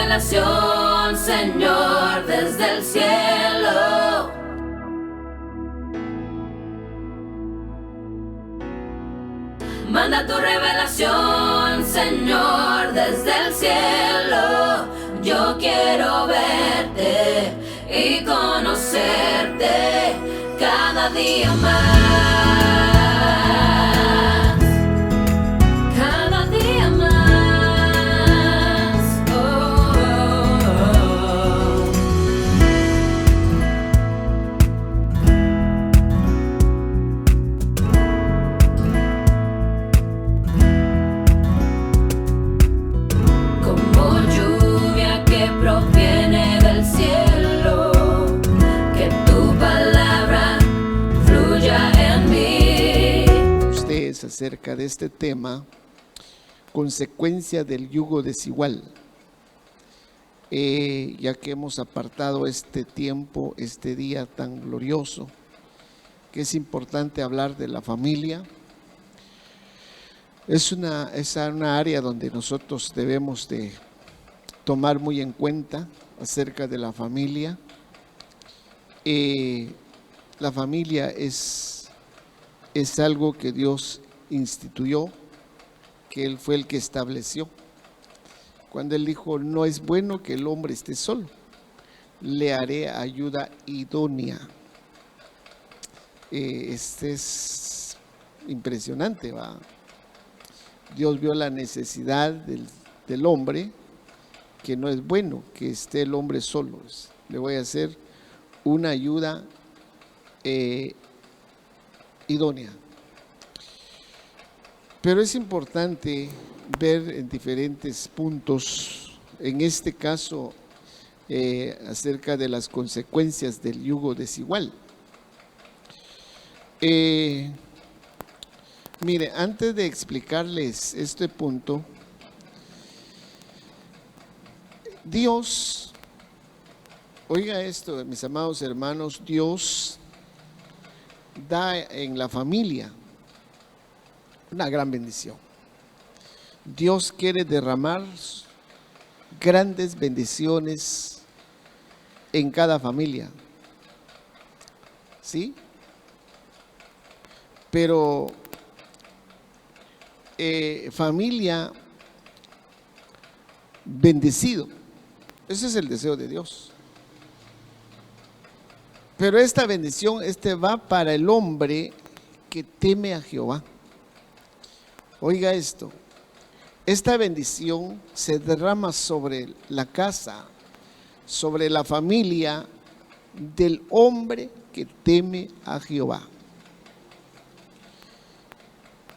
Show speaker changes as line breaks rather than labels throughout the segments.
revelación, Señor, desde el cielo. Manda tu revelación, Señor, desde el cielo. Yo quiero verte y conocerte cada día más. Cada día más. Oh, oh, como lluvia que proviene del cielo, que tu palabra fluya en mí.
Ustedes acerca de este tema, consecuencia del yugo desigual. Ya que hemos apartado este tiempo, este día tan glorioso, que es importante hablar de la familia. Es una área donde nosotros debemos de tomar muy en cuenta acerca de la familia. La familia es algo que Dios instituyó, que Él fue el que estableció. Cuando Él dijo, no es bueno que el hombre esté solo, le haré ayuda idónea. Este es impresionante, ¿va? Dios vio la necesidad del hombre, que no es bueno que esté el hombre solo. Le voy a hacer una ayuda idónea. Pero es importante ver en diferentes puntos, en este caso, acerca de las consecuencias del yugo desigual. Mire, antes de explicarles este punto, Dios, oiga esto, mis amados hermanos, Dios da en la familia una gran bendición. Dios quiere derramar grandes bendiciones en cada familia, ¿sí? Pero familia bendecido, ese es el deseo de Dios. Pero esta bendición va para el hombre que teme a Jehová. Oiga esto, esta bendición se derrama sobre la casa, sobre la familia del hombre que teme a Jehová.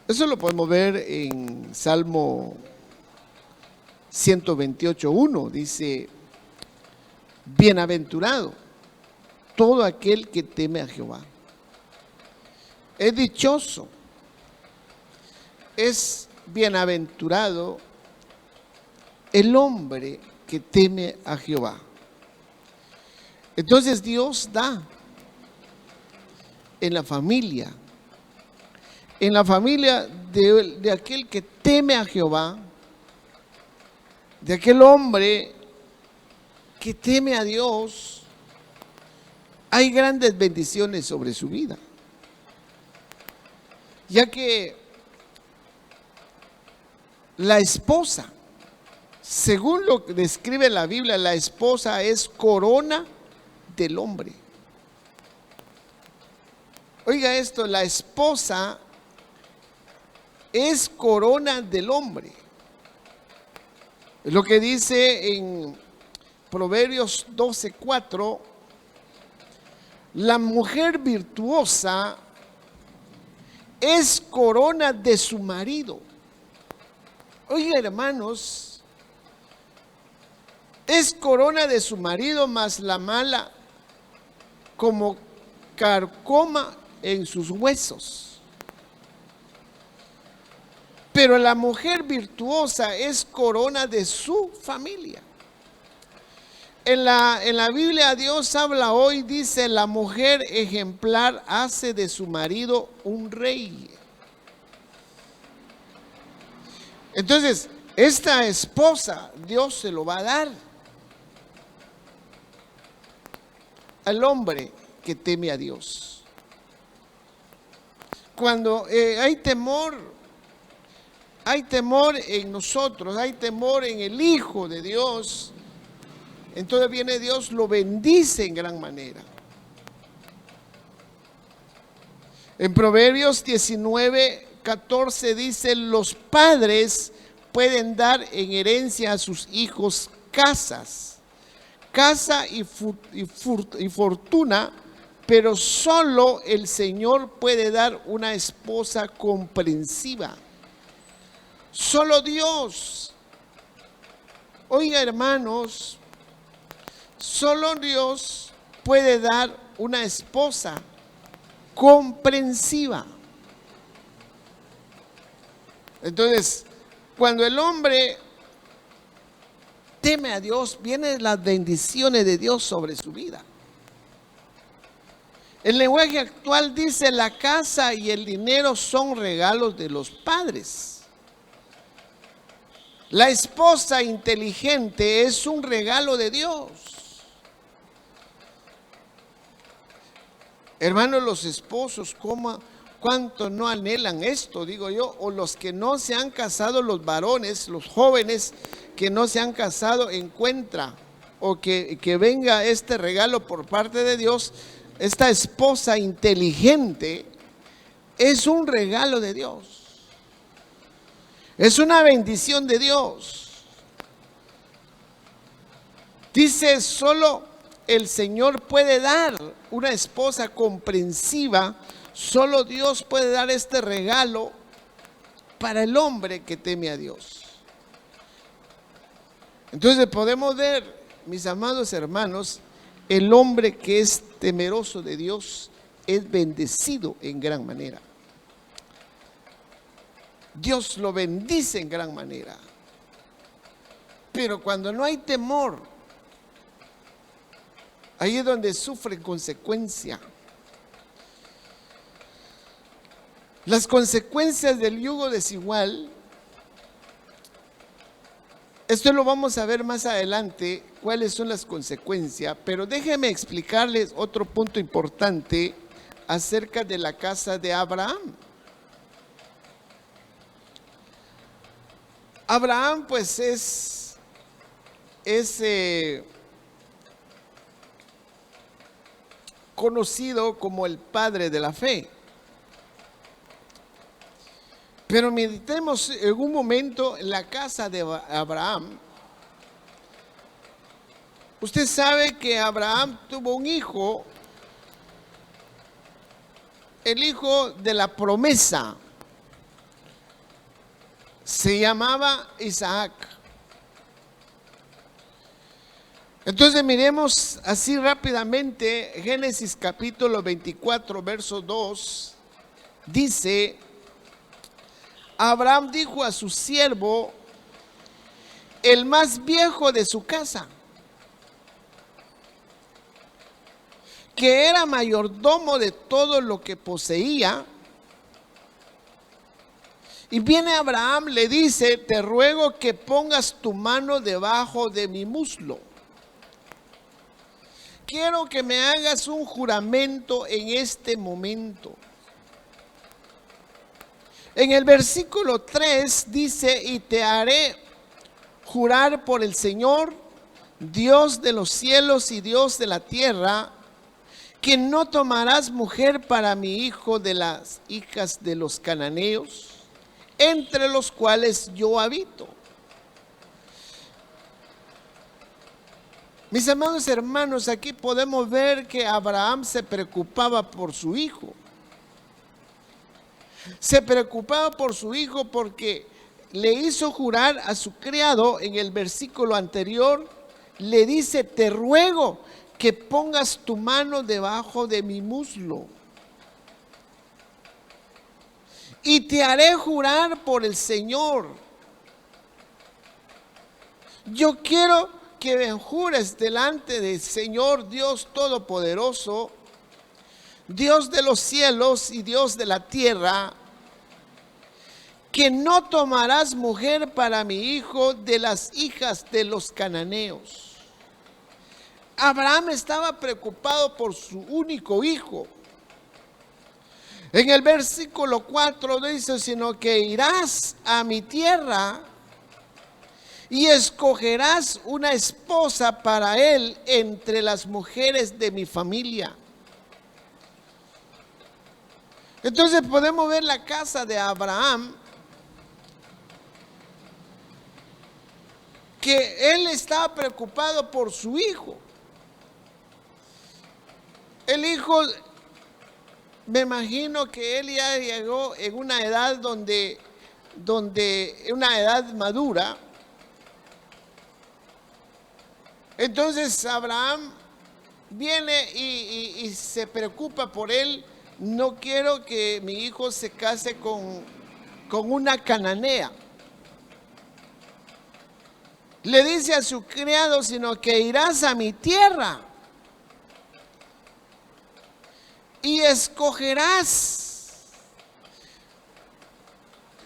Eso lo podemos ver en Salmo 128:1, dice, bienaventurado todo aquel que teme a Jehová. Es dichoso, es bienaventurado el hombre que teme a Jehová. Entonces Dios da en la familia de aquel que teme a Jehová, de aquel hombre que teme a Dios, hay grandes bendiciones sobre su vida, ya que la esposa, según lo que describe la Biblia, la esposa es corona del hombre. Oiga esto, la esposa es corona del hombre. Lo que dice en Proverbios 12:4, la mujer virtuosa es corona de su marido. Oiga, hermanos, es corona de su marido, mas la mala como carcoma en sus huesos. Pero la mujer virtuosa es corona de su familia. En la Biblia Dios habla hoy, dice, la mujer ejemplar hace de su marido un rey. Entonces, esta esposa Dios se lo va a dar. al hombre que teme a Dios. Cuando hay temor en nosotros, hay temor en el Hijo de Dios, entonces viene Dios, lo bendice en gran manera. En Proverbios 19:14 dice: los padres pueden dar en herencia a sus hijos casa y fortuna, pero solo el Señor puede dar una esposa comprensiva. Solo Dios. Oiga, hermanos, solo Dios puede dar una esposa comprensiva. Entonces, cuando el hombre teme a Dios, vienen las bendiciones de Dios sobre su vida. El lenguaje actual dice: la casa y el dinero son regalos de los padres. La esposa inteligente es un regalo de Dios. Hermanos, los esposos, ¿cuánto no anhelan esto? Digo yo, o los que no se han casado, los varones, los jóvenes que no se han casado, encuentra, o que venga este regalo por parte de Dios. Esta esposa inteligente es un regalo de Dios. Es una bendición de Dios. Dice: solo el Señor puede dar una esposa comprensiva. Solo Dios puede dar este regalo para el hombre que teme a Dios. Entonces podemos ver, mis amados hermanos, el hombre que es temeroso de Dios es bendecido en gran manera. Dios lo bendice en gran manera. Pero cuando no hay temor, ahí es donde sufre consecuencia. Las consecuencias del yugo desigual, esto lo vamos a ver más adelante, cuáles son las consecuencias, pero déjenme explicarles otro punto importante acerca de la casa de Abraham. Abraham pues es conocido como el padre de la fe. Pero meditemos en un momento en la casa de Abraham. Usted sabe que Abraham tuvo un hijo, el hijo de la promesa. Se llamaba Isaac. Entonces miremos así rápidamente Génesis capítulo 24, verso 2. Dice: Abraham dijo a su siervo, el más viejo de su casa, que era mayordomo de todo lo que poseía. Y viene Abraham, le dice: te ruego que pongas tu mano debajo de mi muslo. Quiero que me hagas un juramento en este momento. En el versículo 3 dice: y te haré jurar por el Señor, Dios de los cielos y Dios de la tierra, que no tomarás mujer para mi hijo de las hijas de los cananeos, entre los cuales yo habito. Mis amados hermanos, aquí podemos ver que Abraham se preocupaba por su hijo. Se preocupaba por su hijo porque le hizo jurar a su criado. En el versículo anterior le dice: te ruego que pongas tu mano debajo de mi muslo. Y te haré jurar por el Señor. Yo quiero que me jures delante del Señor Dios Todopoderoso, Dios de los cielos y Dios de la tierra, que no tomarás mujer para mi hijo de las hijas de los cananeos. Abraham estaba preocupado por su único hijo. En el versículo 4 dice, sino que irás a mi tierra y escogerás una esposa para él entre las mujeres de mi familia. Entonces podemos ver la casa de Abraham, que él estaba preocupado por su hijo. El hijo, me imagino que él ya llegó en una edad una edad madura. Entonces Abraham viene y se preocupa por él. No quiero que mi hijo se case con una cananea. Le dice a su criado, sino que irás a mi tierra y escogerás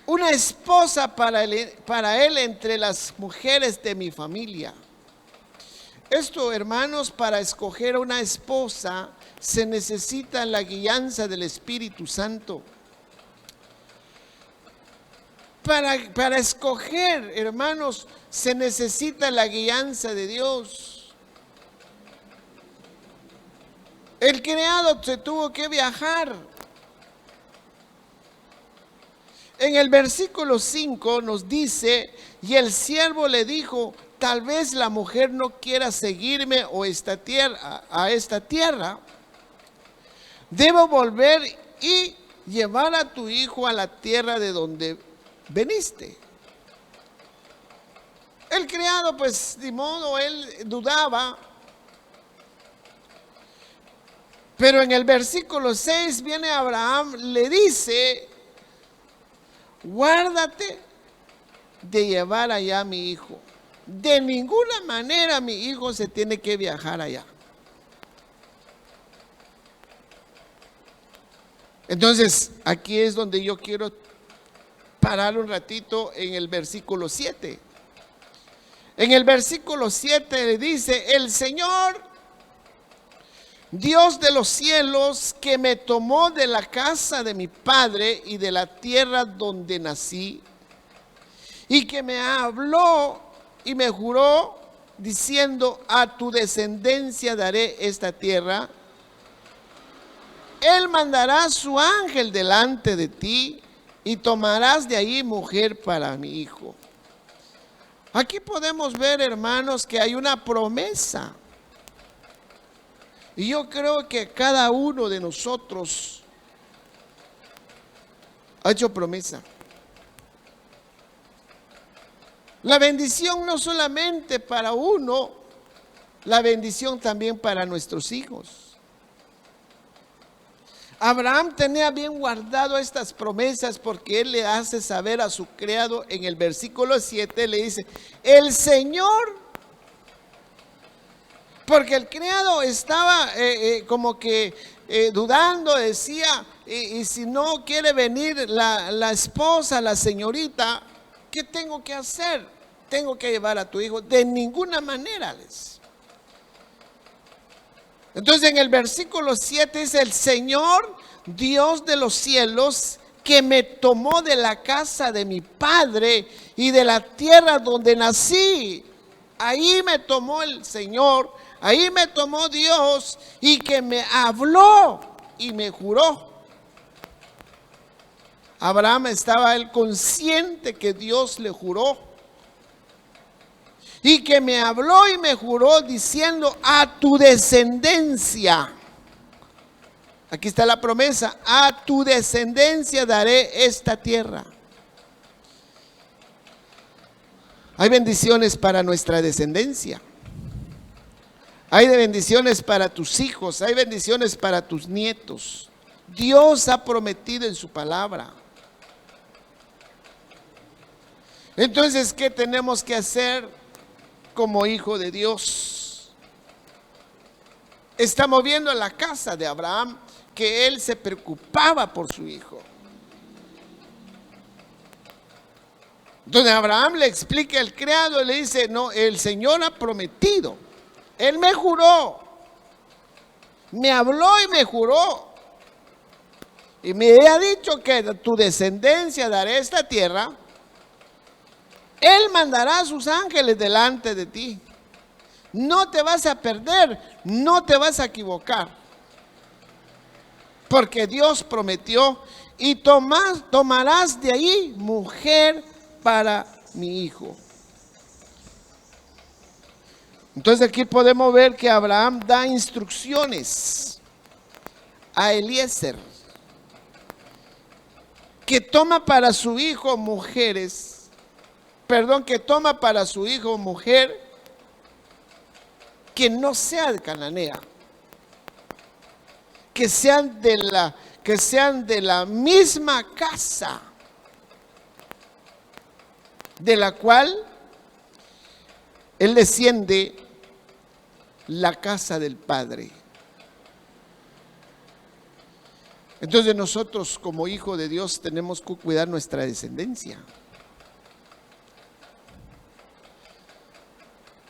una esposa para él entre las mujeres de mi familia. Esto, hermanos, para escoger una esposa se necesita la guianza del Espíritu Santo. Para escoger, hermanos, se necesita la guianza de Dios. El criado se tuvo que viajar. En el versículo 5 nos dice, y el siervo le dijo, tal vez la mujer no quiera seguirme a esta tierra. Debo volver y llevar a tu hijo a la tierra de donde veniste. El criado, pues, de modo, él dudaba. Pero en el versículo 6 viene Abraham, le dice, guárdate de llevar allá a mi hijo. De ninguna manera mi hijo se tiene que viajar allá. Entonces, aquí es donde yo quiero parar un ratito en el versículo 7. En el versículo 7 le dice, el Señor, Dios de los cielos, que me tomó de la casa de mi padre y de la tierra donde nací, y que me habló y me juró diciendo, a tu descendencia daré esta tierra. Él mandará su ángel delante de ti y tomarás de ahí mujer para mi hijo. Aquí podemos ver, hermanos, que hay una promesa. Y yo creo que cada uno de nosotros ha hecho promesa. La bendición no solamente para uno, la bendición también para nuestros hijos. Abraham tenía bien guardado estas promesas porque él le hace saber a su criado en el versículo 7, le dice, el Señor, porque el criado estaba como que dudando, decía, y si no quiere venir la esposa, la señorita, ¿qué tengo que hacer? Tengo que llevar a tu hijo. De ninguna manera les. Entonces en el versículo 7 dice, el Señor, Dios de los cielos, que me tomó de la casa de mi padre y de la tierra donde nací. Ahí me tomó el Señor, ahí me tomó Dios, y que me habló y me juró. Abraham estaba él consciente que Dios le juró. Y que me habló y me juró diciendo, a tu descendencia. Aquí está la promesa, a tu descendencia daré esta tierra. Hay bendiciones para nuestra descendencia. Hay bendiciones para tus hijos, hay bendiciones para tus nietos. Dios ha prometido en su palabra. Entonces, ¿qué tenemos que hacer como hijo de Dios? Estamos viendo en la casa de Abraham que él se preocupaba por su hijo. Entonces Abraham le explica al criado y le dice, no, el Señor ha prometido Él me juró, me habló y me juró. Y me ha dicho que a tu descendencia daré esta tierra. Él mandará a sus ángeles delante de ti. No te vas a perder, no te vas a equivocar. Porque Dios prometió, y tomarás de ahí mujer para mi hijo. Entonces aquí podemos ver que Abraham da instrucciones a Eliezer, que toma para su hijo que toma para su hijo mujer que no sea de cananea, que sean de la misma casa de la cual él desciende, la casa del Padre. Entonces nosotros como hijos de Dios tenemos que cuidar nuestra descendencia.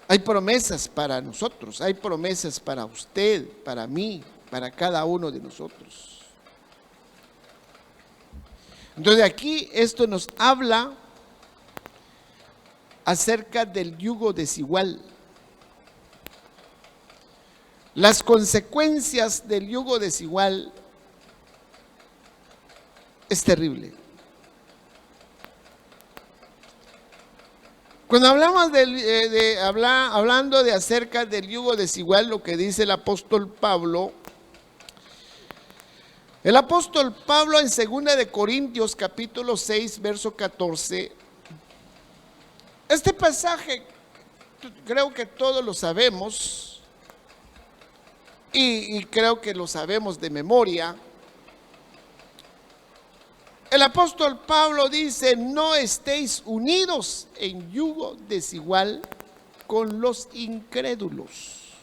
Hay promesas para nosotros, hay promesas para usted, para mí, para cada uno de nosotros. Entonces aquí esto nos habla acerca del yugo desigual. Las consecuencias del yugo desigual es terrible. Cuando hablamos hablando de acerca del yugo desigual, lo que dice el apóstol Pablo en 2 de Corintios capítulo 6, verso 14, este pasaje creo que todos lo sabemos y creo que lo sabemos de memoria. El apóstol Pablo dice: no estéis unidos en yugo desigual con los incrédulos.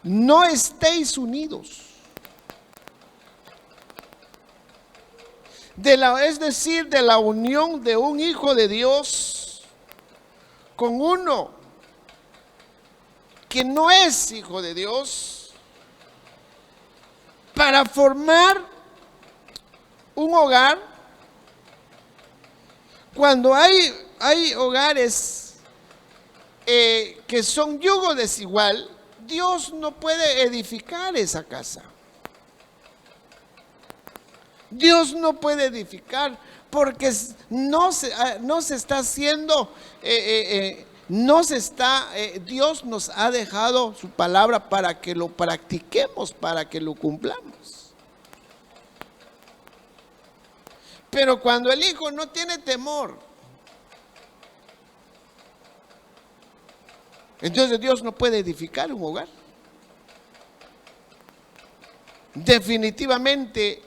No estéis unidos. Es decir, de la unión de un hijo de Dios con uno que no es hijo de Dios, para formar un hogar. Cuando hay hogares que son yugo desigual, Dios no puede edificar esa casa. Dios no puede edificar porque no se está haciendo, Dios nos ha dejado su palabra para que lo practiquemos, para que lo cumplamos. Pero cuando el hijo no tiene temor, entonces Dios no puede edificar un hogar. Definitivamente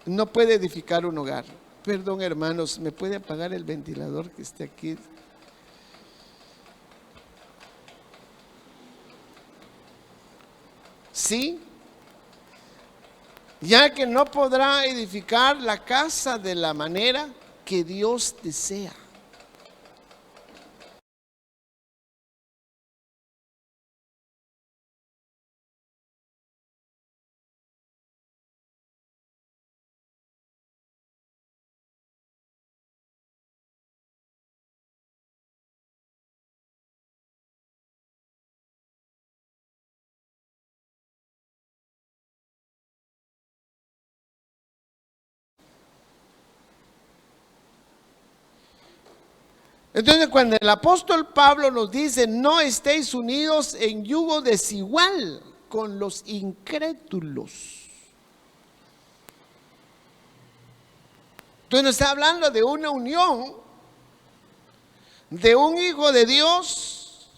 no puede edificar un hogar. Perdón, hermanos, ¿me puede apagar el ventilador que esté aquí? Sí, ya que no podrá edificar la casa de la manera que Dios desea. Entonces, cuando el apóstol Pablo nos dice: no estéis unidos en yugo desigual con los incrédulos, entonces nos está hablando de una unión de un hijo de Dios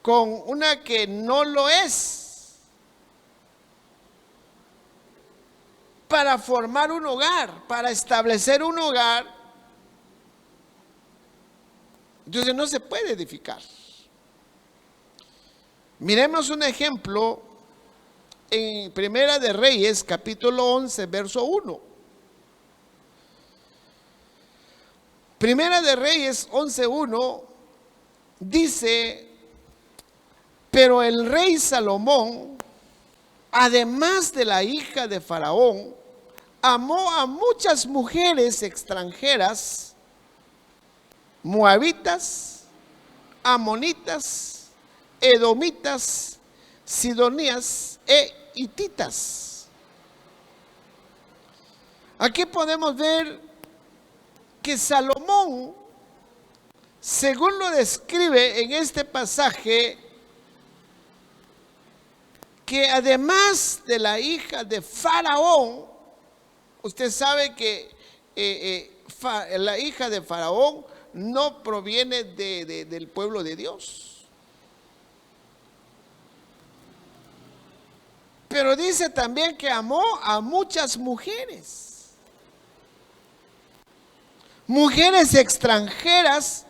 con una que no lo es, para formar un hogar, para establecer un hogar. Entonces no se puede edificar. Miremos un ejemplo en Primera de Reyes, capítulo 11, verso 1. Primera de Reyes 11:1 dice Pero el rey Salomón, además de la hija de Faraón, amó a muchas mujeres extranjeras, moabitas, amonitas, edomitas, sidonías e hititas. Aquí podemos ver que Salomón, según lo describe en este pasaje, que además de la hija de Faraón, usted sabe que la hija de Faraón no proviene del pueblo de Dios. Pero dice también que amó a muchas mujeres. Mujeres extranjeras.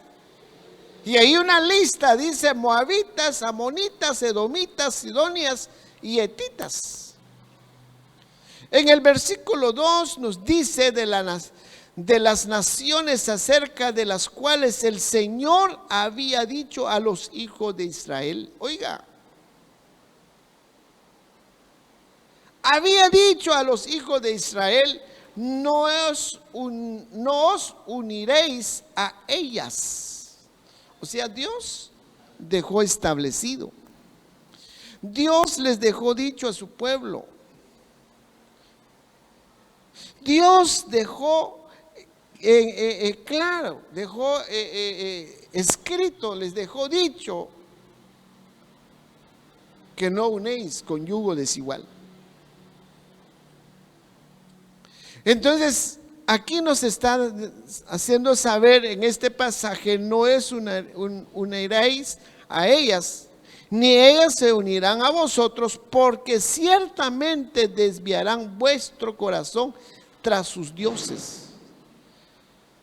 Y ahí una lista dice moabitas, amonitas, edomitas, sidonias y hetitas. En el versículo 2 nos dice de las naciones acerca de las cuales el Señor había dicho a los hijos de Israel. Oiga, había dicho a los hijos de Israel, no os uniréis a ellas. O sea, Dios dejó establecido. Dios les dejó dicho a su pueblo. Dios dejó claro, dejó escrito, les dejó dicho que no unéis con yugo desigual. Entonces, aquí nos está haciendo saber en este pasaje, no es uniréis a ellas, ni ellas se unirán a vosotros, porque ciertamente desviarán vuestro corazón tras sus dioses.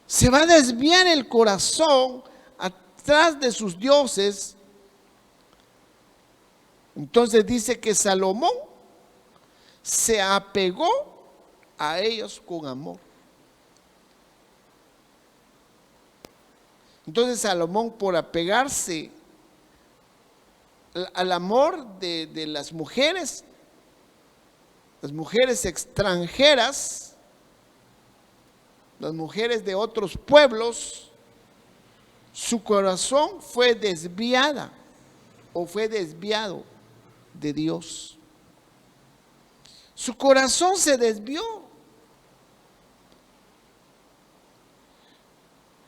Se va a desviar el corazón atrás de sus dioses. Entonces dice que Salomón se apegó a ellos con amor. Entonces Salomón, por apegarse al amor de las mujeres extranjeras, las mujeres de otros pueblos, su corazón fue desviado de Dios. Su corazón se desvió.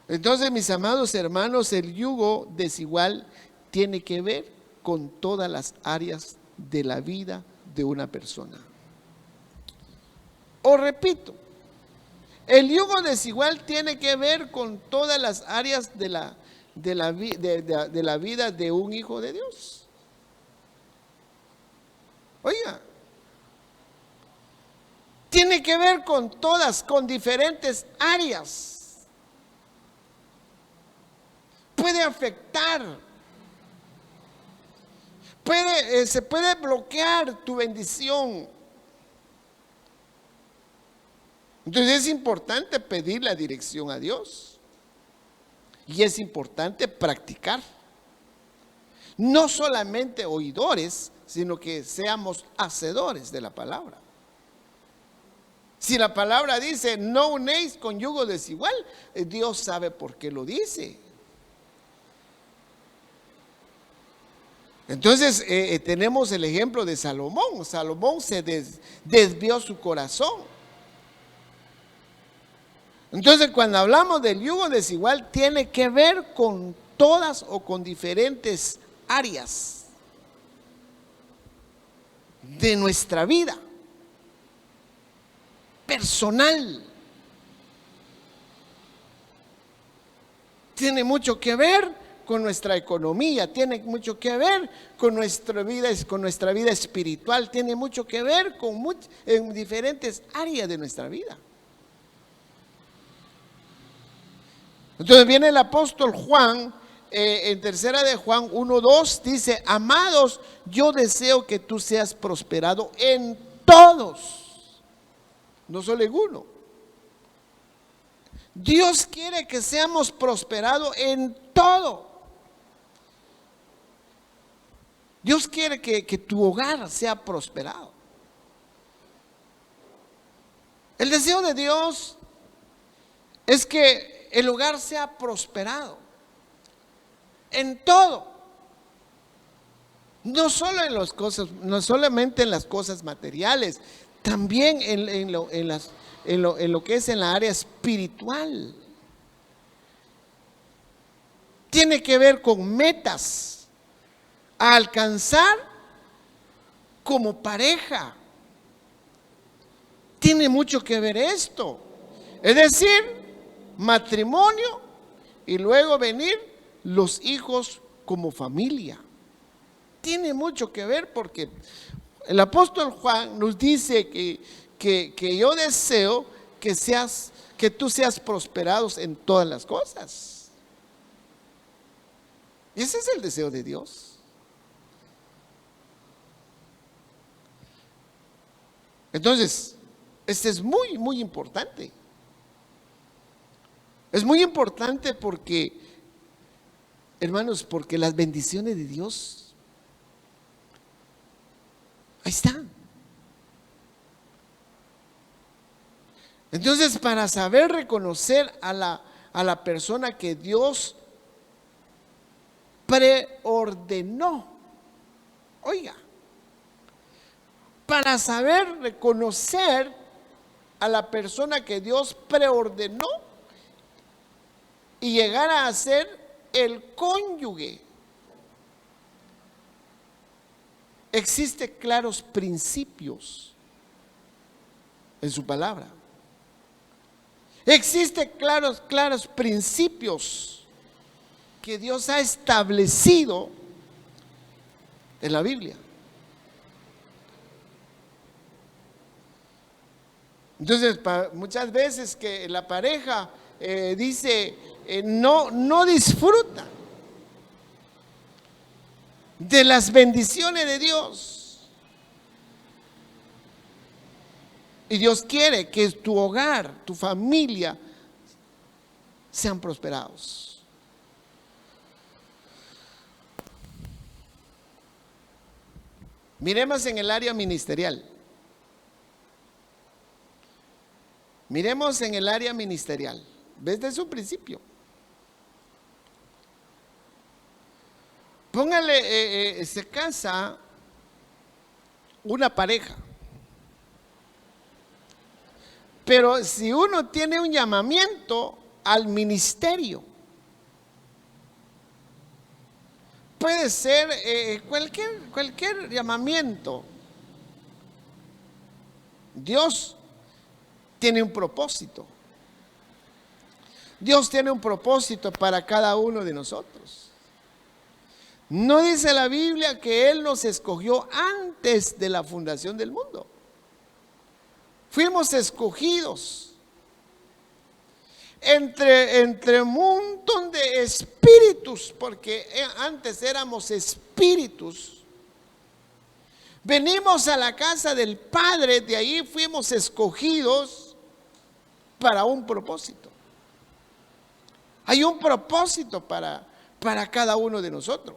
Entonces, mis amados hermanos, el yugo desigual tiene que ver con todas las áreas de la vida de una persona. O repito, el yugo desigual tiene que ver con todas las áreas de la vida de un hijo de Dios. Oiga, tiene que ver con todas, con diferentes áreas. Puede afectar, se puede bloquear tu bendición. Entonces es importante pedir la dirección a Dios y es importante practicar. No solamente oidores, sino que seamos hacedores de la palabra. Si la palabra dice no unéis con yugo desigual, Dios sabe por qué lo dice. Entonces tenemos el ejemplo de Salomón. Salomón se desvió su corazón. Entonces cuando hablamos del yugo desigual tiene que ver con todas o con diferentes áreas de nuestra vida personal. Tiene mucho que ver con nuestra economía, tiene mucho que ver con nuestra vida espiritual, tiene mucho que ver en diferentes áreas de nuestra vida. Entonces viene el apóstol Juan, en tercera de Juan 1:2, dice: amados, yo deseo que tú seas prosperado en todos, no solo en uno. Dios quiere que seamos prosperados en todo. Dios quiere que tu hogar sea prosperado. El deseo de Dios es que el hogar sea prosperado en todo. No solo en las cosas, no solamente en las cosas materiales, también en lo que es en la área espiritual. Tiene que ver con metas a alcanzar como pareja. Tiene mucho que ver esto. Es decir, matrimonio y luego venir los hijos como familia. Tiene mucho que ver porque el apóstol Juan nos dice que yo deseo que tú seas prosperados en todas las cosas. Y ese es el deseo de Dios. Entonces, este es muy, muy importante. Es muy importante porque, hermanos, porque las bendiciones de Dios, ahí están. Entonces, para saber reconocer a la persona que Dios preordenó, oiga, para saber reconocer a la persona que Dios preordenó y llegar a ser el cónyuge, existen claros principios en su palabra. Existen claros principios que Dios ha establecido en la Biblia. Entonces, muchas veces que la pareja dice, no disfruta de las bendiciones de Dios. Y Dios quiere que tu hogar, tu familia, sean prosperados. Miremos en el área ministerial. Miremos en el área ministerial, desde su principio. Póngale, se casa una pareja. Pero si uno tiene un llamamiento al ministerio, puede ser cualquier llamamiento. Dios tiene un propósito. Dios tiene un propósito para cada uno de nosotros. No dice la Biblia que Él nos escogió antes de la fundación del mundo. Fuimos escogidos entre un montón de espíritus, porque antes éramos espíritus. Venimos a la casa del Padre, de ahí fuimos escogidos para un propósito. Hay un propósito para cada uno de nosotros.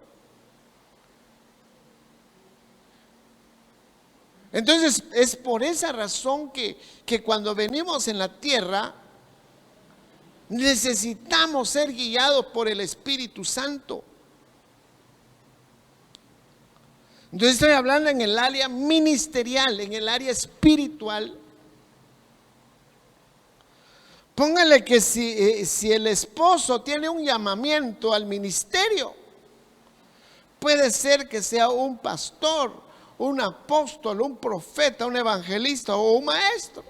Entonces, es por esa razón que cuando venimos en la tierra, necesitamos ser guiados por el Espíritu Santo. Entonces estoy hablando en el área ministerial, en el área espiritual. Póngale que si el esposo tiene un llamamiento al ministerio, puede ser que sea un pastor, un apóstol, un profeta, un evangelista o un maestro.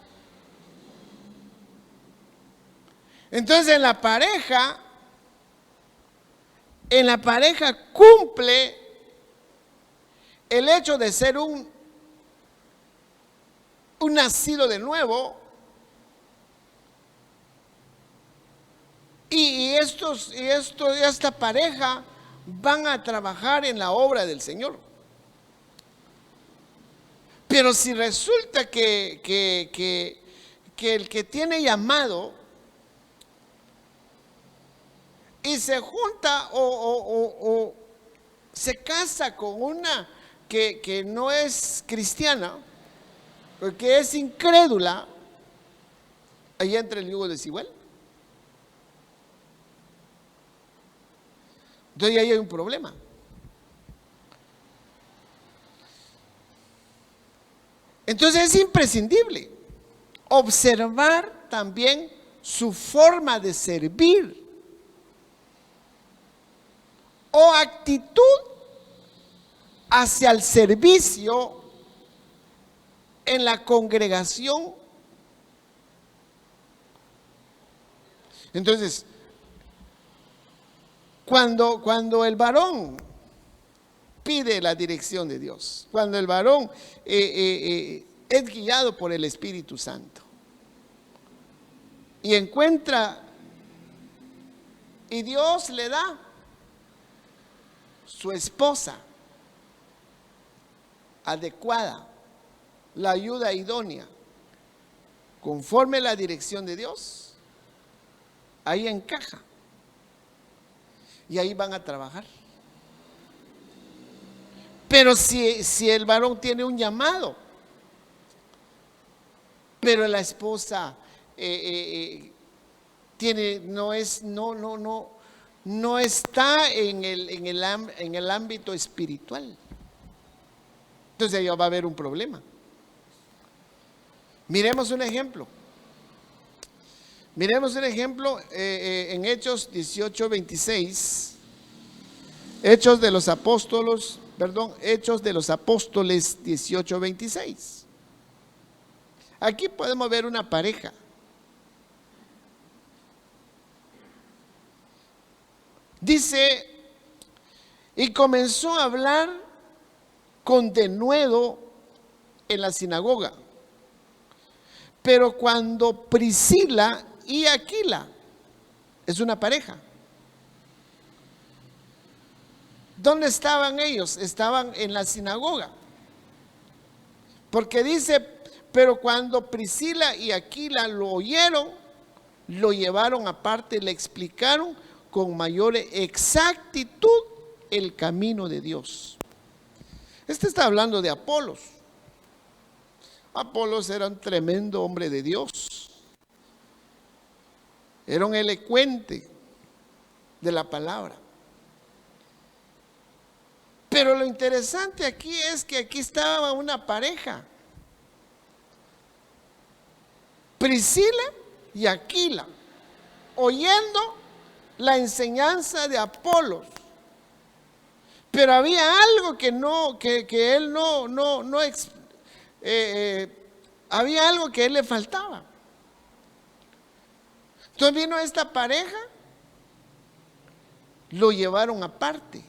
Entonces en la pareja cumple el hecho de ser un nacido de nuevo. Y esta pareja van a trabajar en la obra del Señor. Pero si resulta que el que tiene llamado y se junta o se casa con una que no es cristiana, porque es incrédula, ahí entra el yugo desigual. Entonces ahí hay un problema. Entonces es imprescindible observar también su forma de servir o actitud hacia el servicio en la congregación. Entonces, cuando el varón pide la dirección de Dios, cuando el varón es guiado por el Espíritu Santo y encuentra, y Dios le da su esposa adecuada, la ayuda idónea, conforme a la dirección de Dios, ahí encaja y ahí van a trabajar. Pero si el varón tiene un llamado, pero la esposa no está en el ámbito espiritual, entonces ya va a haber un problema. Miremos un ejemplo. En Hechos 18:26. Hechos de los Apóstoles 18:26. Aquí podemos ver una pareja. Dice, y comenzó a hablar con denuedo en la sinagoga. Pero cuando Priscila y Aquila, es una pareja. ¿Dónde estaban ellos? Estaban en la sinagoga. Porque dice, pero cuando Priscila y Aquila lo oyeron, lo llevaron aparte, le explicaron con mayor exactitud el camino de Dios. Este está hablando de Apolos. Apolos era un tremendo hombre de Dios. Era un elocuente de la palabra. Pero lo interesante aquí es que aquí estaba una pareja. Priscila y Aquila, oyendo la enseñanza de Apolos. Pero había algo que él había algo que a él le faltaba. Entonces vino esta pareja, lo llevaron aparte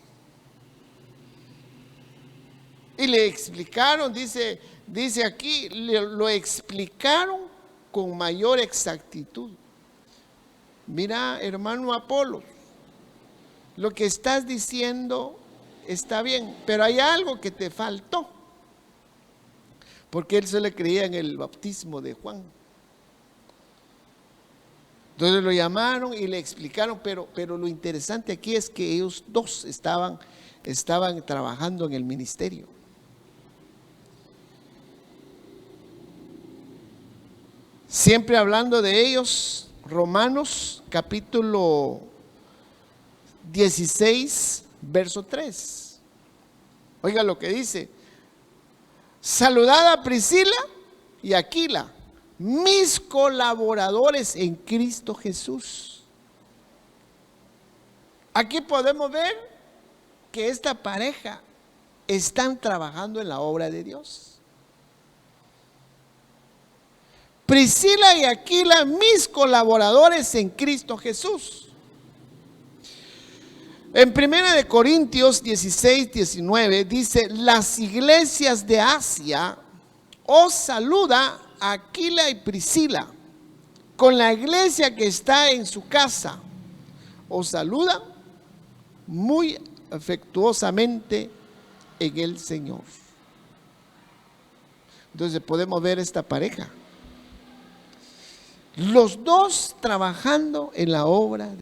y le explicaron, dice aquí, lo explicaron con mayor exactitud. Mira, hermano Apolos, lo que estás diciendo está bien, pero hay algo que te faltó. Porque él se le creía en el bautismo de Juan. Entonces lo llamaron y le explicaron, pero lo interesante aquí es que ellos dos estaban trabajando en el ministerio. Siempre hablando de ellos, Romanos capítulo 16, verso 3. Oiga lo que dice. Saludad a Priscila y Aquila, mis colaboradores en Cristo Jesús. Aquí podemos ver que esta pareja están trabajando en la obra de Dios. Priscila y Aquila, mis colaboradores en Cristo Jesús. En 1 Corintios 16:19 dice, las iglesias de Asia os saluda Aquila y Priscila, con la iglesia que está en su casa. Os saluda muy afectuosamente en el Señor. Entonces podemos ver esta pareja. Los dos trabajando en la obra de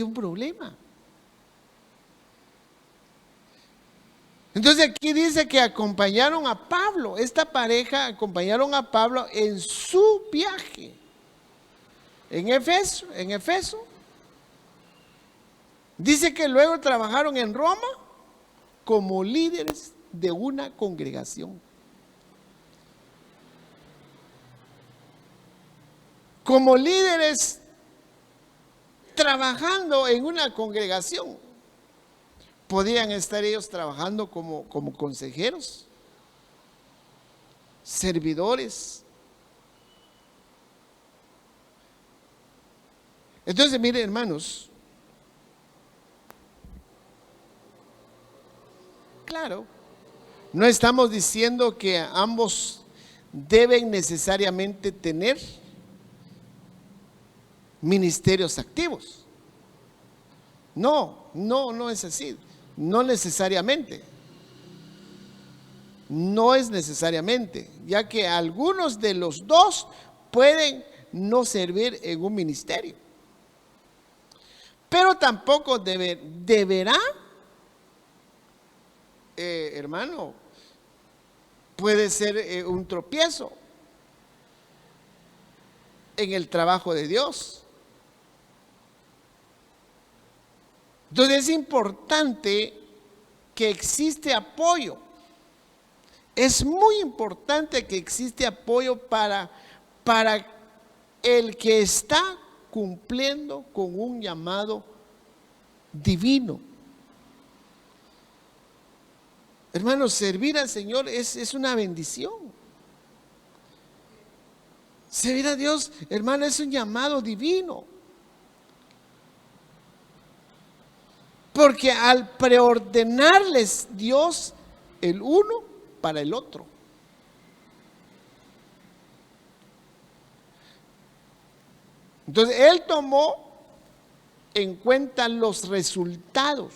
un problema. Entonces aquí dice que acompañaron a Pablo, esta pareja acompañaron a Pablo en su viaje en Efeso. Dice que luego trabajaron en Roma como líderes de una congregación. Como líderes trabajando en una congregación. Podían estar ellos trabajando como consejeros, servidores. Entonces, miren, hermanos, claro, no estamos diciendo que ambos deben necesariamente tener ministerios activos. No es así. No necesariamente. No es necesariamente, ya que algunos de los dos pueden no servir en un ministerio. Pero tampoco deberá, hermano, puede ser un tropiezo en el trabajo de Dios. Entonces es importante que existe apoyo. Es muy importante que existe apoyo para el que está cumpliendo con un llamado divino. Hermanos, servir al Señor es una bendición. Servir a Dios, hermano, es un llamado divino. Porque al preordenarles Dios el uno para el otro. Entonces Él tomó en cuenta los resultados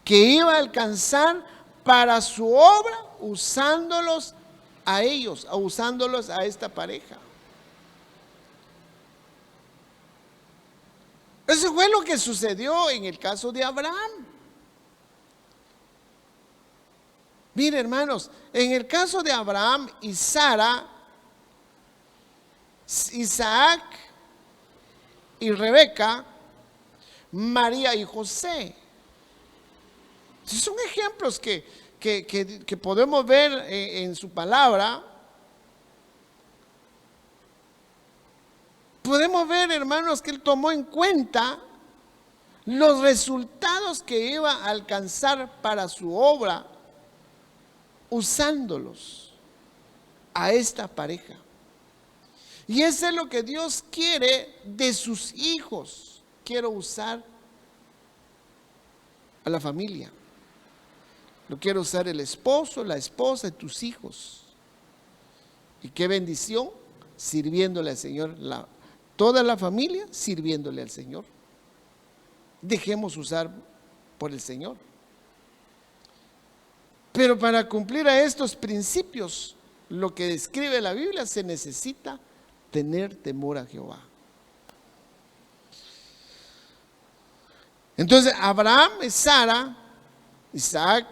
que iba a alcanzar para su obra usándolos a ellos, usándolos a esta pareja. Eso fue lo que sucedió en el caso de Abraham. Mire, hermanos, en el caso de Abraham y Sara, Isaac y Rebeca, María y José. Son ejemplos que podemos ver en su palabra. Podemos ver, hermanos, que Él tomó en cuenta los resultados que iba a alcanzar para su obra usándolos a esta pareja. Y eso es lo que Dios quiere de sus hijos. Quiero usar a la familia. Lo quiero usar el esposo, la esposa de tus hijos. Y qué bendición sirviéndole al Señor, toda la familia sirviéndole al Señor. Dejemos usar por el Señor. Pero para cumplir a estos principios, lo que describe la Biblia, se necesita tener temor a Jehová. Entonces Abraham, Sara, Isaac,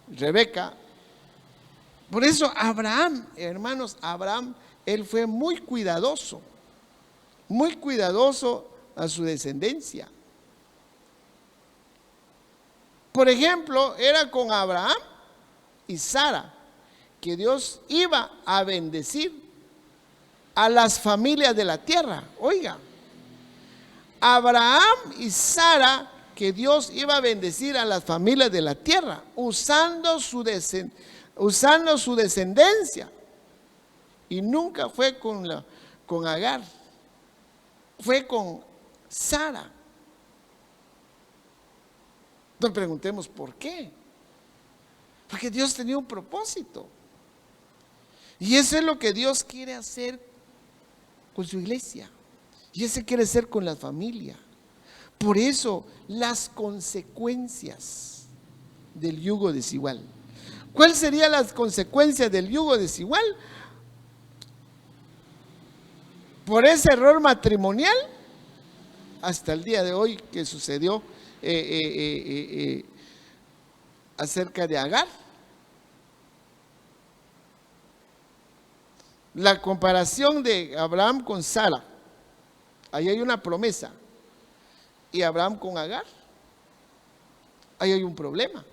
Rebeca. Por eso Abraham, hermanos, él fue muy cuidadoso a su descendencia. Por ejemplo, era con Abraham y Sara que Dios iba a bendecir a las familias de la tierra. Oiga, Abraham y Sara, que Dios iba a bendecir a las familias de la tierra, usando su descendencia. Y nunca fue con Agar, fue con Sara. Nos preguntemos por qué. Porque Dios tenía un propósito. Y eso es lo que Dios quiere hacer con su iglesia. Y eso quiere hacer con la familia. Por eso, las consecuencias del yugo desigual. ¿Cuáles serían las consecuencias del yugo desigual? Por ese error matrimonial, hasta el día de hoy que sucedió acerca de Agar. La comparación de Abraham con Sara, ahí hay una promesa, y Abraham con Agar, ahí hay un problema.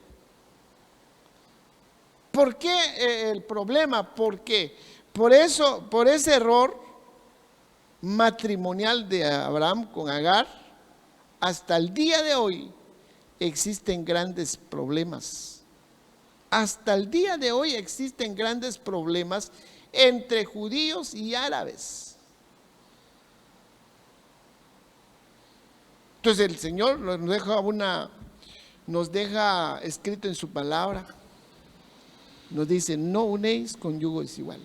¿Por qué el problema? Porque por ese error matrimonial de Abraham con Agar, hasta el día de hoy existen grandes problemas. Hasta el día de hoy existen grandes problemas entre judíos y árabes. Entonces el Señor nos deja escrito en su palabra, nos dice: no unéis con yugo desigual.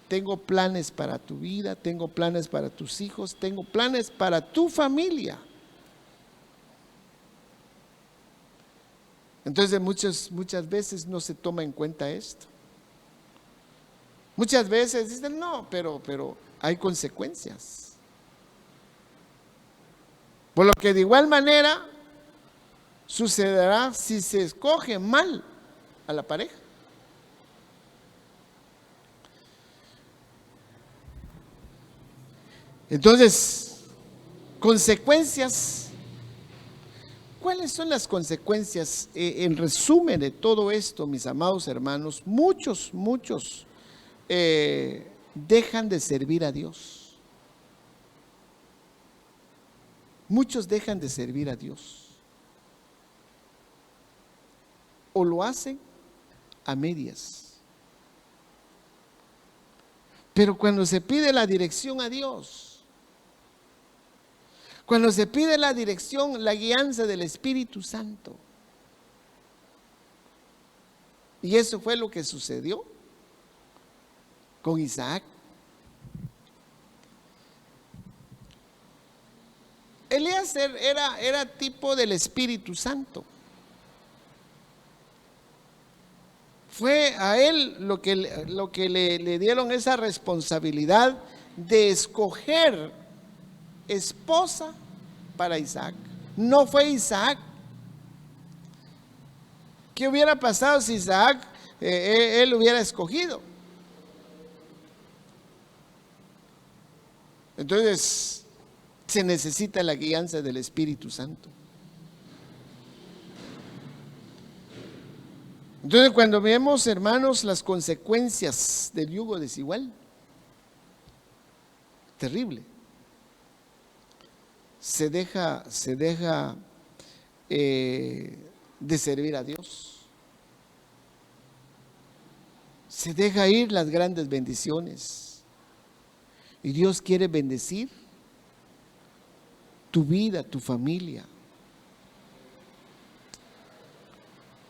Tengo planes para tu vida, tengo planes para tus hijos, tengo planes para tu familia. Entonces muchas veces no se toma en cuenta esto. Muchas veces dicen: no, pero hay consecuencias. Por lo que de igual manera sucederá si se escoge mal a la pareja. Entonces, consecuencias. ¿Cuáles son las consecuencias? En resumen de todo esto, mis amados hermanos, muchos dejan de servir a Dios. Muchos dejan de servir a Dios. O lo hacen a medias. Pero cuando se pide la dirección a Dios, cuando se pide la dirección, la guianza del Espíritu Santo, y eso fue lo que sucedió con Isaac. Eliezer era tipo del Espíritu Santo. Fue a él lo que le dieron esa responsabilidad de escoger esposa para Isaac. No fue Isaac. ¿Qué hubiera pasado si Isaac él hubiera escogido? Entonces se necesita la guianza del Espíritu Santo. Entonces, cuando vemos, hermanos, las consecuencias del yugo desigual, terrible. Se deja de servir a Dios. Se deja ir las grandes bendiciones. Y Dios quiere bendecir tu vida, tu familia.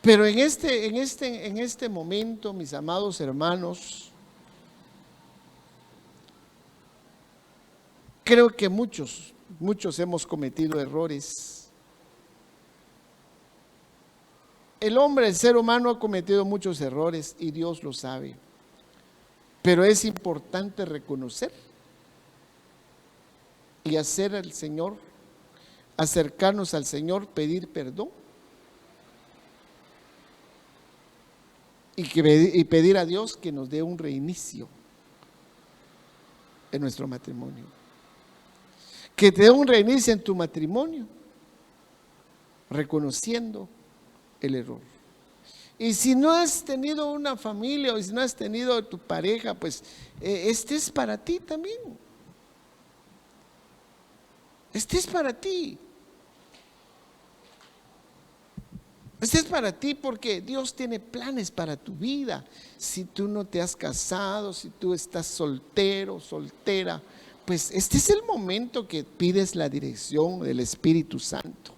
Pero en este momento, mis amados hermanos, creo que muchos hemos cometido errores. El ser humano ha cometido muchos errores y Dios lo sabe. Pero es importante reconocer y hacer al Señor, acercarnos al Señor, pedir perdón. Y pedir a Dios que nos dé un reinicio en nuestro matrimonio. Que te dé un reinicio en tu matrimonio, reconociendo el error. Y si no has tenido una familia o si no has tenido tu pareja, pues este es para ti también. Este es para ti. Este es para ti porque Dios tiene planes para tu vida. Si tú no te has casado, si tú estás soltero, soltera, pues este es el momento que pides la dirección del Espíritu Santo.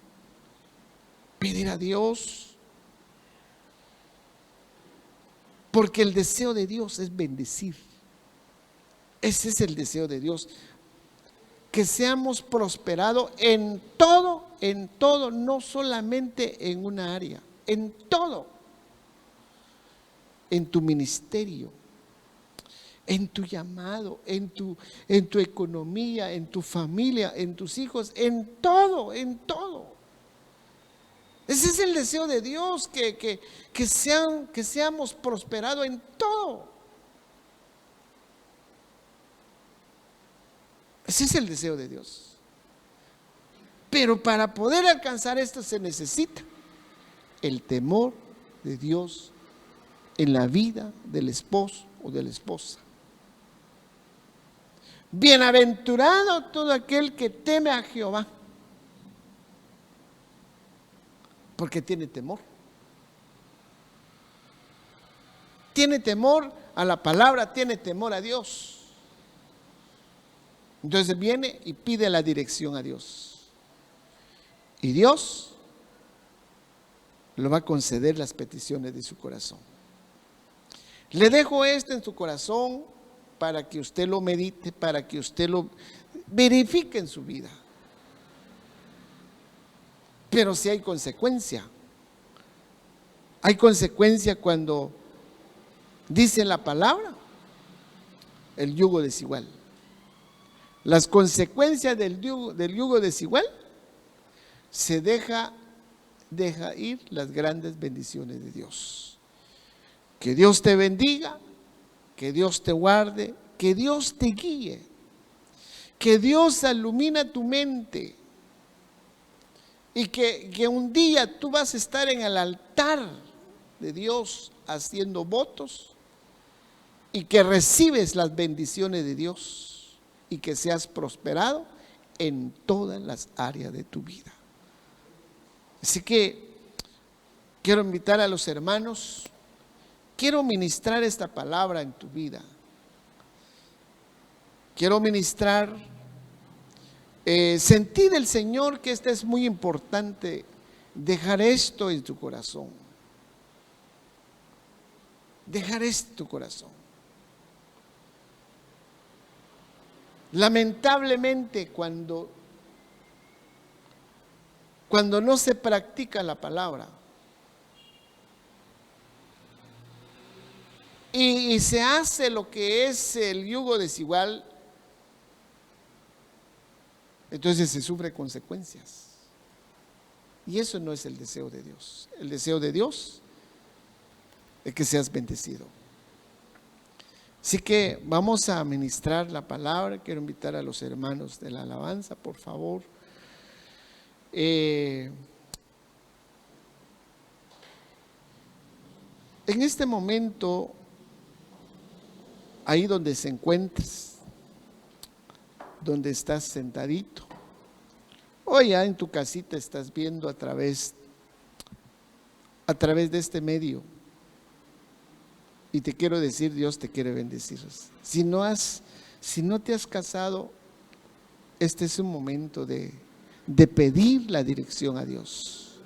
Pedir a Dios. Porque el deseo de Dios es bendecir. Ese es el deseo de Dios. Que seamos prosperados en todo, no solamente en una área, en todo. En tu ministerio, en tu llamado, en tu economía, en tu familia, en tus hijos, en todo, en todo. Ese es el deseo de Dios, que seamos prosperados en todo. Ese es el deseo de Dios. Pero para poder alcanzar esto se necesita el temor de Dios en la vida del esposo o de la esposa. Bienaventurado todo aquel que teme a Jehová, porque tiene temor. Tiene temor a la palabra, tiene temor a Dios. Entonces viene y pide la dirección a Dios. Y Dios le va a conceder las peticiones de su corazón. Le dejo esto en su corazón para que usted lo medite, para que usted lo verifique en su vida. Pero sí hay consecuencia. Hay consecuencia cuando dice la palabra, el yugo desigual. Las consecuencias del yugo desigual, se deja ir las grandes bendiciones de Dios. Que Dios te bendiga, que Dios te guarde, que Dios te guíe, que Dios ilumina tu mente y que un día tú vas a estar en el altar de Dios haciendo votos y que recibes las bendiciones de Dios y que seas prosperado en todas las áreas de tu vida. Así que quiero invitar a los hermanos, quiero ministrar esta palabra en tu vida. Quiero ministrar, sentir del Señor que esto es muy importante, dejar esto en tu corazón. Dejar esto en tu corazón. Lamentablemente cuando no se practica la palabra y se hace lo que es el yugo desigual, entonces se sufre consecuencias. Y eso no es el deseo de Dios. El deseo de Dios es que seas bendecido. Así que vamos a ministrar la palabra. Quiero invitar a los hermanos de la alabanza, por favor. En este momento, ahí donde se encuentres, donde estás sentadito, o ya en tu casita estás viendo a través de este medio, y te quiero decir, Dios te quiere bendecir. Si no te has casado, este es un momento de pedir la dirección a Dios.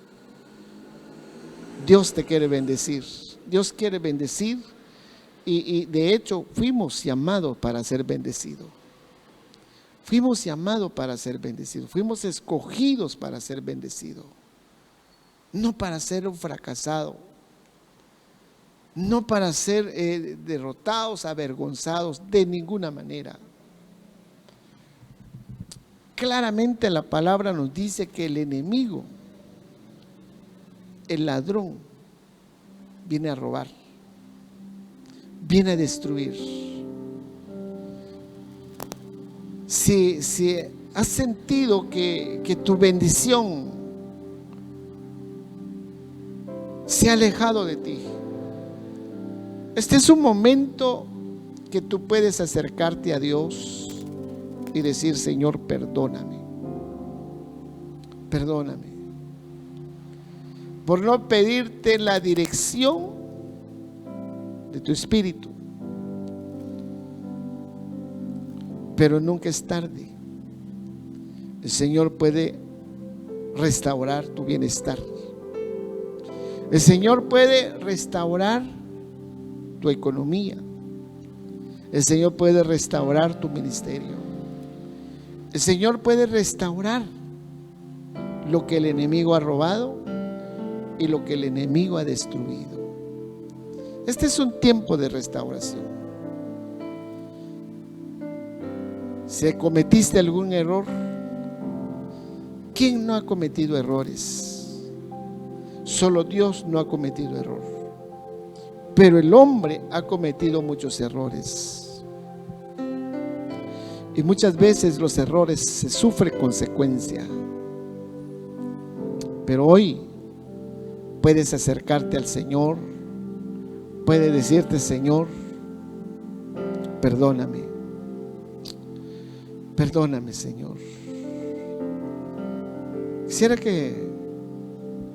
Dios te quiere bendecir. Dios quiere bendecir y de hecho fuimos llamados para ser bendecidos. Fuimos llamados para ser bendecidos. Fuimos escogidos para ser bendecidos. No para ser un fracasado. No para ser derrotados, avergonzados, de ninguna manera. Claramente la palabra nos dice que el enemigo, el ladrón, viene a robar, viene a destruir. Si has sentido que tu bendición se ha alejado de ti, este es un momento que tú puedes acercarte a Dios y decir: Señor, perdóname por no pedirte la dirección de tu espíritu. Pero nunca es tarde. El Señor puede restaurar tu bienestar. El Señor puede restaurar tu economía. El Señor puede restaurar tu ministerio. El Señor puede restaurar lo que el enemigo ha robado y lo que el enemigo ha destruido. Este es un tiempo de restauración. Si cometiste algún error, ¿quién no ha cometido errores? Solo Dios no ha cometido error. Pero el hombre ha cometido muchos errores. Y muchas veces los errores se sufren consecuencia. Pero hoy puedes acercarte al Señor. Puedes decirte: Señor, perdóname. Perdóname, Señor. Quisiera que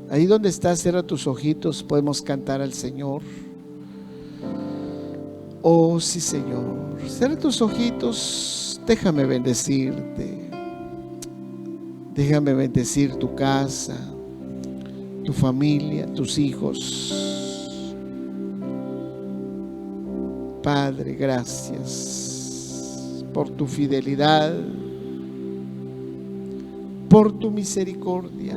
ahí donde estás, cierra tus ojitos, podemos cantar al Señor. Oh, sí, Señor. Cierra tus ojitos, déjame bendecirte. Déjame bendecir tu casa, tu familia, tus hijos. Padre, gracias por tu fidelidad, por tu misericordia.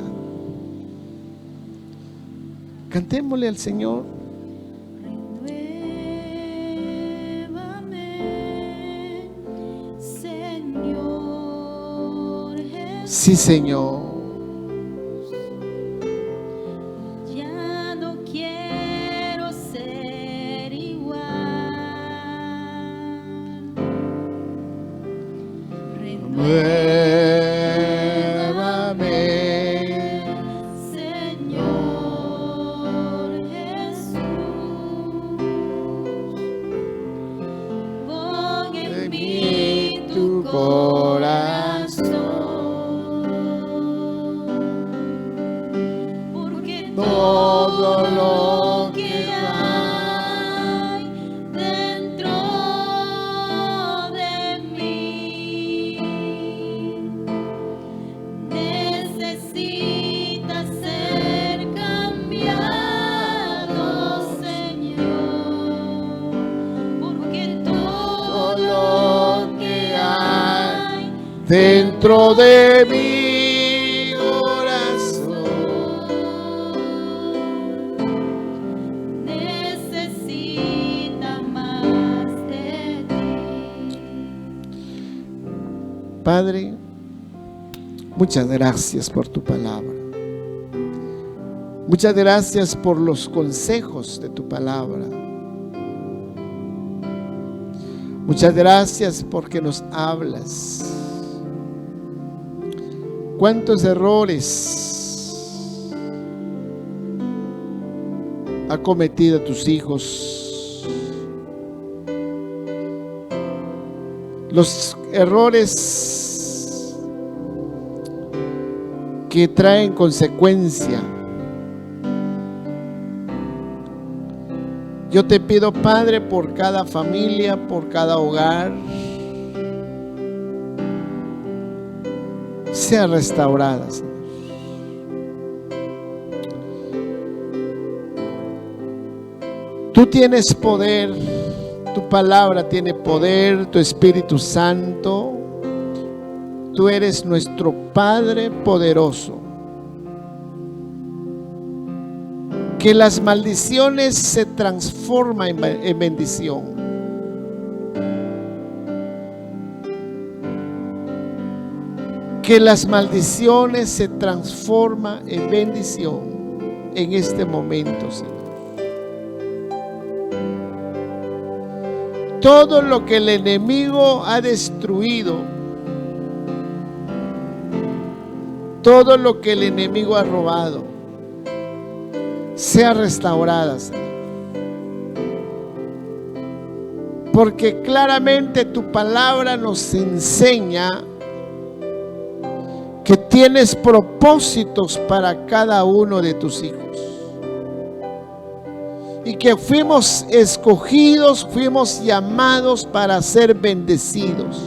Cantémosle al Señor.
Renuévame, Señor Jesús.
Sí, Señor.
Ya no quiero ser igual.
Renuévame,
Señor Jesús, pon en mí tu corazón, porque todo lo que hay dentro de mí necesita ser cambiado, Señor, porque todo lo que hay
dentro de mi corazón
necesita más de ti.
Padre, muchas gracias por tu palabra. Muchas gracias por los consejos de tu palabra. Muchas gracias porque nos hablas. ¿Cuántos errores ha cometido tus hijos? Los errores que traen consecuencia. Yo te pido, Padre, por cada familia, por cada hogar, sea restaurada, Señor. Tú tienes poder, tu palabra tiene poder, tu Espíritu Santo. Tú eres nuestro Padre poderoso. Que las maldiciones se transforman en bendición. Que las maldiciones se transforman en bendición en este momento, Señor. Todo lo que el enemigo ha destruido, todo lo que el enemigo ha robado, sea restaurada, Señor. Porque claramente tu palabra nos enseña que tienes propósitos para cada uno de tus hijos. Y que fuimos escogidos, fuimos llamados para ser bendecidos.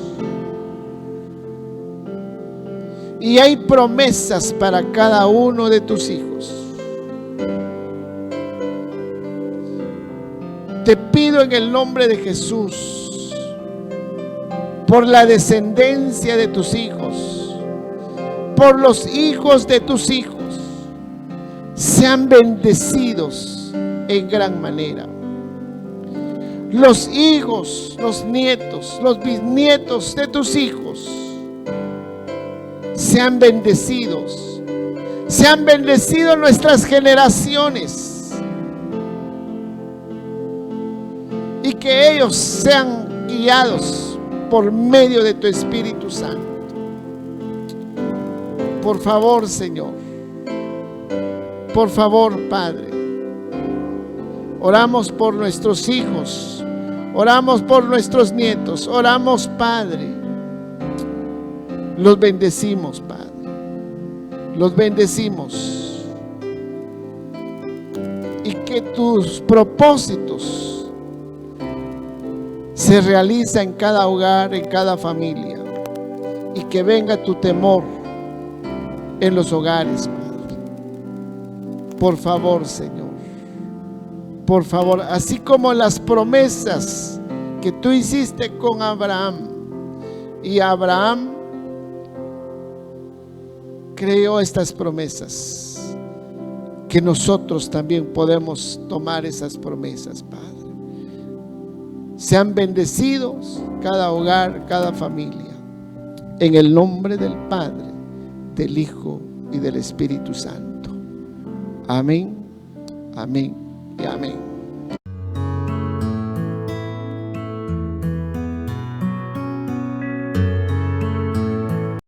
Y hay promesas para cada uno de tus hijos. Te pido en el nombre de Jesús, por la descendencia de tus hijos, por los hijos de tus hijos, sean bendecidos en gran manera. los hijos, los nietos, los bisnietos de tus hijos sean bendecidos. Sean bendecidos nuestras generaciones. Y que ellos sean guiados por medio de tu Espíritu Santo. Por favor, Señor. Por favor, Padre. Oramos por nuestros hijos. Oramos por nuestros nietos. Oramos, Padre. Los bendecimos, Padre. Los bendecimos. Y que tus propósitos se realicen en cada hogar, en cada familia. Y que venga tu temor en los hogares, Padre. Por favor, Señor. Por favor, así como las promesas que tú hiciste con Abraham, y Abraham creó estas promesas, que nosotros también podemos tomar esas promesas, Padre. Sean bendecidos cada hogar, cada familia, en el nombre del Padre, del Hijo y del Espíritu Santo. Amén, amén y amén.